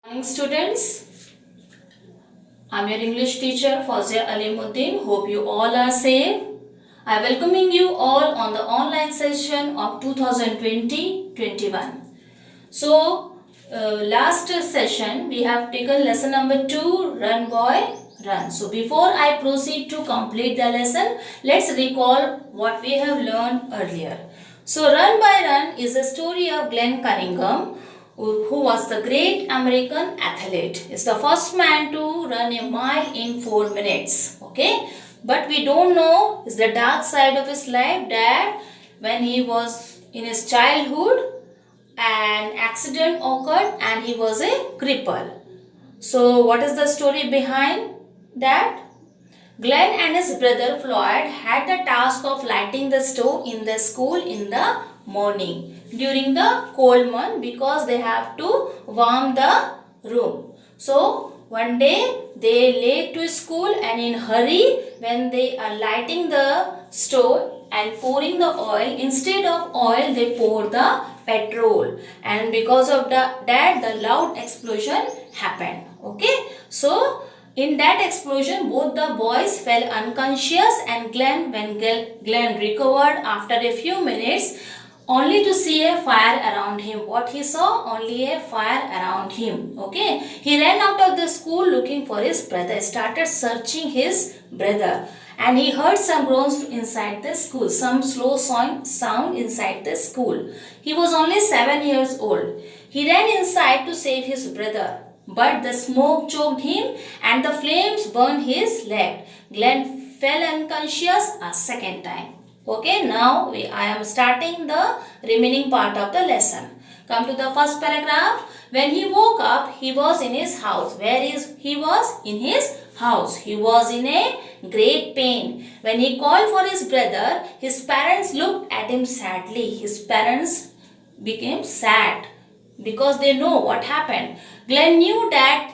Morning students, I'm your English teacher Fawzia Alimuddin. Hope you all are safe. I welcoming you all on the online session of 2020-21. So, last session we have taken lesson number 2, Run Boy Run. So, before I proceed to complete the lesson, let's recall what we have learned earlier. So, Run Boy Run is a story of Glenn Cunningham, who was the great American athlete. Is the first man to run a mile in 4 minutes. Okay, but we don't know is the dark side of his life that when he was in his childhood, an accident occurred and he was a cripple. So, what is the story behind that? Glenn and his brother Floyd had the task of lighting the stove in the school in the morning during the cold month because they have to warm the room. So, one day they late to school and in hurry when they are lighting the stove and pouring the oil, instead of oil they pour the petrol, and because of that the loud explosion happened. Okay, so in that explosion, both the boys fell unconscious, and when Glenn recovered after a few minutes, only to see a fire around him. What he saw? Only a fire around him. Okay. He ran out of the school looking for his brother, started searching his brother, and he heard some groans inside the school, some slow sound inside the school. He was only 7 years old. He ran inside to save his brother, but the smoke choked him and the flames burned his leg. Glenn fell unconscious a second time. Okay, now I am starting the remaining part of the lesson. Come to the first paragraph. When he woke up, he was in his house. Where is he was? In his house. He was in a great pain. When he called for his brother, his parents looked at him sadly. His parents became sad because they know what happened. Glenn knew that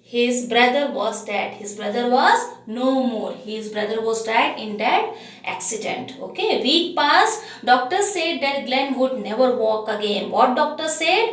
his brother was dead. His brother was no more. His brother was died in that accident. Okay, week passed. Doctor said that Glenn would never walk again. What doctor said?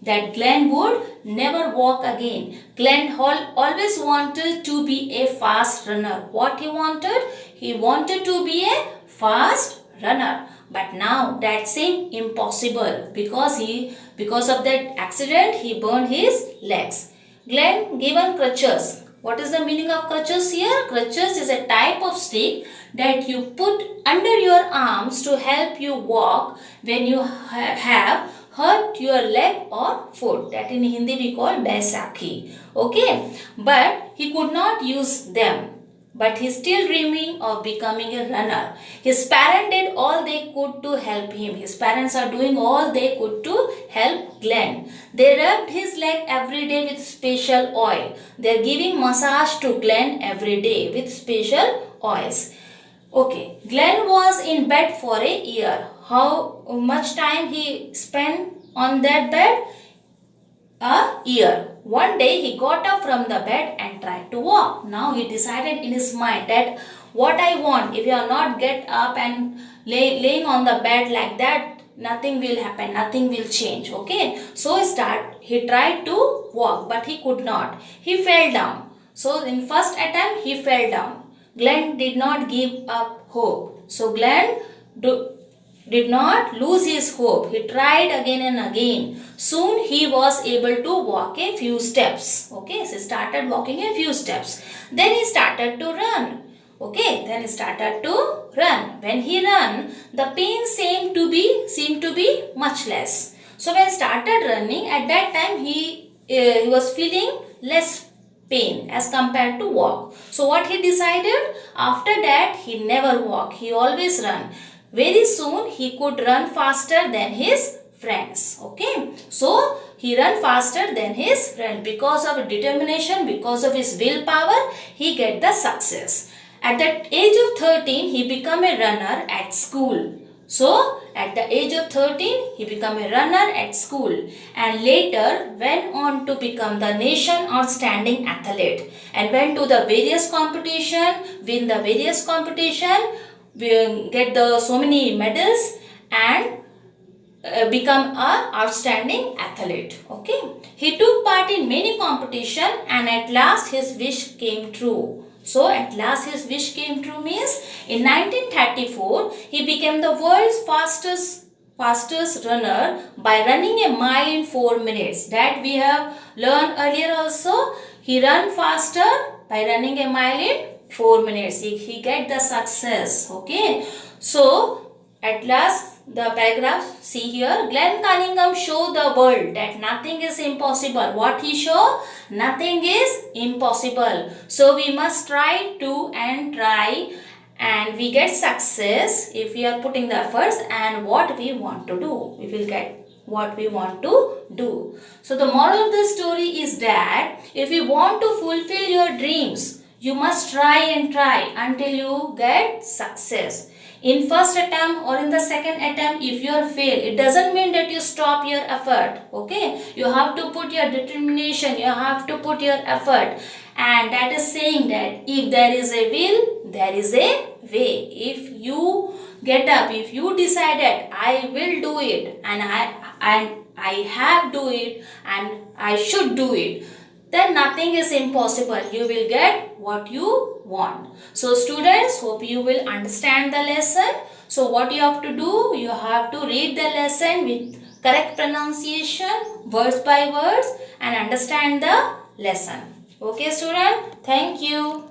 That Glenn would never walk again. Glenn always wanted to be a fast runner. What he wanted? He wanted to be a fast runner. But now that seemed impossible because of that accident he burned his legs. Glenn given crutches. What is the meaning of crutches here? Crutches is a type of stick that you put under your arms to help you walk when you have hurt your leg or foot. That in Hindi we call Baisakhi. Okay, but he could not use them. But he is still dreaming of becoming a runner. His parents did all they could to help him. His parents are doing all they could to help Glenn. They rubbed his leg every day with special oil. They are giving massage to Glenn every day with special oils. Okay, Glenn was in bed for a year. How much time he spent on that bed? A year. One day he got up from the bed and tried to walk. Now he decided in his mind that what I want, if you are not get up and laying on the bed like that, nothing will happen, nothing will change. Okay, so he tried to walk, but he could not. He fell down. So in first attempt he fell down. Glenn did not give up hope. So Glenn did not lose his hope. He tried again and again. Soon he was able to walk a few steps. Okay, so he started walking a few steps. Then he started to run. Okay, then he started to run. When he ran, the pain seemed to be much less. So when he started running, at that time he was feeling less pain as compared to walk. So what he decided? After that, he never walk. He always run. Very soon he could run faster than his friends. Okay, so he ran faster than his friend because of determination, because of his willpower. He get the success. At the age of 13, he become a runner at school. So at the age of 13, he became a runner at school and later went on to become the nation outstanding athlete and went to the various competition, win the various competition, get the so many medals, and become a outstanding athlete. Okay, he took part in many competition and at last his wish came true. So at last his wish came true means in 1934 he became the world's fastest runner by running a mile in 4 minutes. That we have learned earlier also. He ran faster by running a mile in 4 minutes. He get the success. Okay, so at last the paragraph, see here, Glenn Cunningham show the world that nothing is impossible. What he show? Nothing is impossible. So we must try and we get success if we are putting the efforts and what we want to do. We will get what we want to do. So the moral of the story is that if you want to fulfill your dreams, you must try until you get success. In first attempt or in the second attempt, if you are fail, it doesn't mean that you stop your effort. Okay, you have to put your determination, you have to put your effort, and that is saying that if there is a will, there is a way. If you get up, if you decided I will do it and I have do it and I should do it, then nothing is impossible. You will get what you want. So students, hope you will understand the lesson. So what you have to do, you have to read the lesson with correct pronunciation, words by words, and understand the lesson. Okay student, thank you.